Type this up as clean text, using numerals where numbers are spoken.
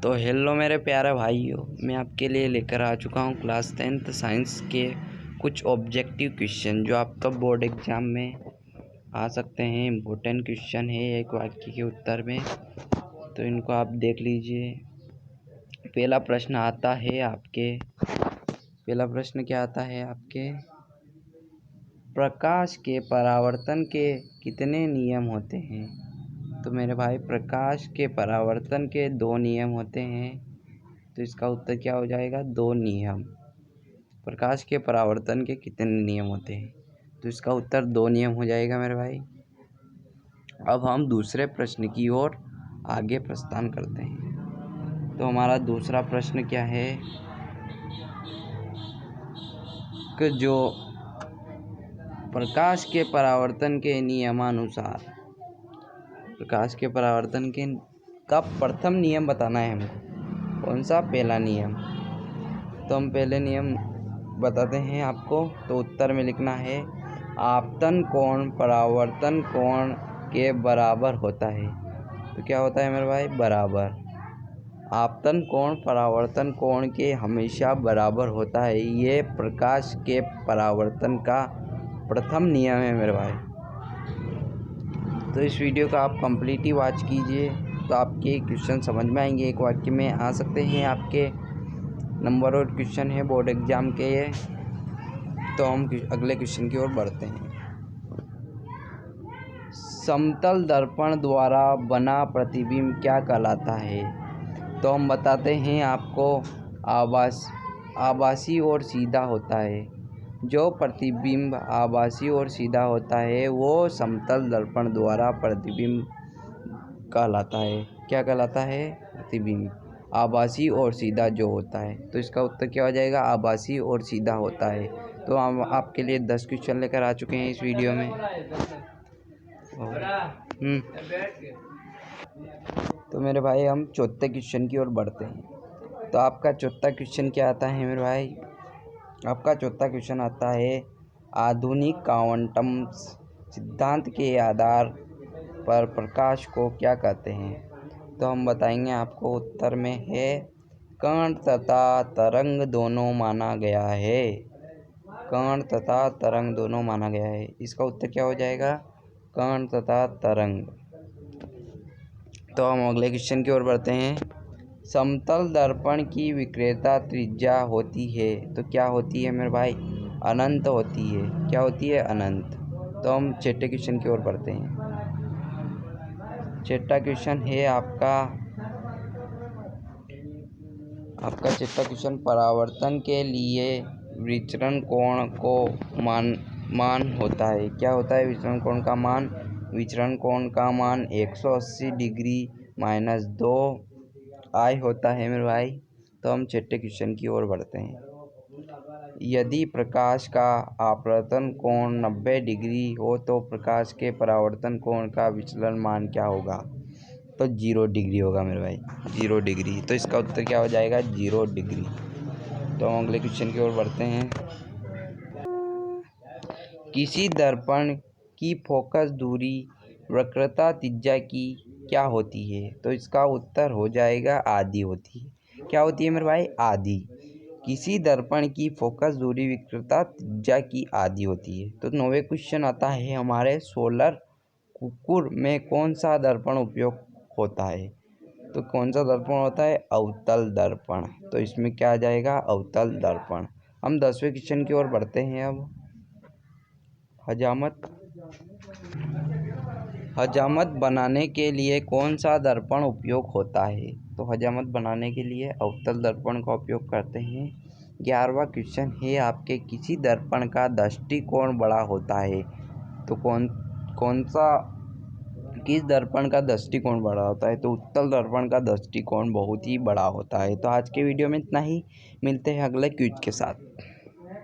तो हेलो मेरे प्यारे भाइयों, मैं आपके लिए लेकर आ चुका हूँ क्लास 10th साइंस के कुछ ऑब्जेक्टिव क्वेश्चन जो आपका बोर्ड एग्ज़ाम में आ सकते हैं। इम्पोर्टेंट क्वेश्चन है एक वाक्य के उत्तर में, तो इनको आप देख लीजिए। पहला प्रश्न क्या आता है आपके प्रकाश के परावर्तन के कितने नियम होते हैं? तो मेरे भाई प्रकाश के परावर्तन के 2 नियम होते हैं, तो इसका उत्तर क्या हो जाएगा? 2 नियम। प्रकाश के परावर्तन के कितने नियम होते हैं? तो इसका उत्तर 2 नियम हो जाएगा मेरे भाई। अब हम दूसरे प्रश्न की ओर आगे प्रस्थान करते हैं। तो हमारा दूसरा प्रश्न क्या है कि जो प्रकाश के परावर्तन के नियमानुसार प्रकाश के परावर्तन के का प्रथम नियम बताना है हमको। कौन सा? पहला नियम। तो हम पहले नियम बताते हैं आपको। तो उत्तर में लिखना है आपतन कोण परावर्तन कोण के बराबर होता है। तो क्या होता है मेरे भाई? बराबर। आपतन कोण परावर्तन कोण के हमेशा बराबर होता है। ये प्रकाश के परावर्तन का प्रथम नियम है मेरे भाई। तो इस वीडियो का आप कंप्लीटली वॉच कीजिए, तो आपके क्वेश्चन समझ में आएंगे, एक वाक्य में आ सकते हैं आपके नंबर और क्वेश्चन है बोर्ड एग्ज़ाम के ये। तो हम अगले क्वेश्चन की ओर बढ़ते हैं। समतल दर्पण द्वारा बना प्रतिबिंब क्या कहलाता है? तो हम बताते हैं आपको आभासी और सीधा होता है। जो प्रतिबिंब आभासी और सीधा होता है वो समतल दर्पण द्वारा प्रतिबिंब कहलाता है। क्या कहलाता है? प्रतिबिंब आभासी और सीधा जो होता है। तो इसका उत्तर क्या हो जाएगा? आभासी और सीधा होता है। तो हम आपके लिए 10 क्वेश्चन लेकर आ चुके हैं इस वीडियो में। तो मेरे भाई हम चौथे क्वेश्चन की ओर बढ़ते हैं। तो आपका चौथा क्वेश्चन क्या आता है मेरे भाई? आपका चौथा क्वेश्चन आता है आधुनिक क्वांटम सिद्धांत के आधार पर प्रकाश को क्या कहते हैं? तो हम बताएंगे आपको। उत्तर में है कण तथा तरंग दोनों माना गया है। कण तथा तरंग दोनों माना गया है। इसका उत्तर क्या हो जाएगा? कण तथा तरंग। तो हम अगले क्वेश्चन की ओर बढ़ते हैं। समतल दर्पण की विक्रेता त्रिज्या होती है। तो क्या होती है मेरे भाई? अनंत होती है। क्या होती है? अनंत। तो हम छठे क्वेश्चन की ओर बढ़ते हैं। छठा क्वेश्चन है आपका छठा क्वेश्चन परावर्तन के लिए विचरण कोण को मान होता है। क्या होता है विचरण कोण का मान? विचरण कोण का मान 180 डिग्री माइनस 2 आई होता है मेरे भाई। तो हम छठे क्वेश्चन की ओर बढ़ते हैं। यदि प्रकाश का आपतन कोण 90 डिग्री हो तो प्रकाश के परावर्तन कोण का विचलन मान क्या होगा? तो 0 डिग्री होगा मेरे भाई, 0 डिग्री। तो इसका उत्तर क्या हो जाएगा? 0 डिग्री। तो हम अगले क्वेश्चन की ओर बढ़ते हैं। किसी दर्पण की फोकस दूरी वक्रता त्रिज्या की क्या होती है? तो इसका उत्तर हो जाएगा आधी होती है। क्या होती है मेरे भाई? आधी। किसी दर्पण की फोकस दूरी वक्रता त्रिज्या की आधी होती है। तो 9वें क्वेश्चन आता है हमारे सोलर कुकुर में कौन सा दर्पण उपयोग होता है? तो कौन सा दर्पण होता है? अवतल दर्पण। तो इसमें क्या आ जाएगा? अवतल दर्पण। हम 10वें क्वेश्चन की ओर बढ़ते हैं। अब हजामत बनाने के लिए कौन सा दर्पण उपयोग होता है? तो हजामत बनाने के लिए अवतल दर्पण का उपयोग करते हैं। 11वां क्वेश्चन है आपके किसी दर्पण का दृष्टिकोण बड़ा होता है। तो किस दर्पण का दृष्टिकोण बड़ा होता है? तो उत्तल दर्पण का दृष्टिकोण बहुत ही बड़ा होता है। तो आज के वीडियो में इतना ही। मिलते हैं अगले क्विज के साथ।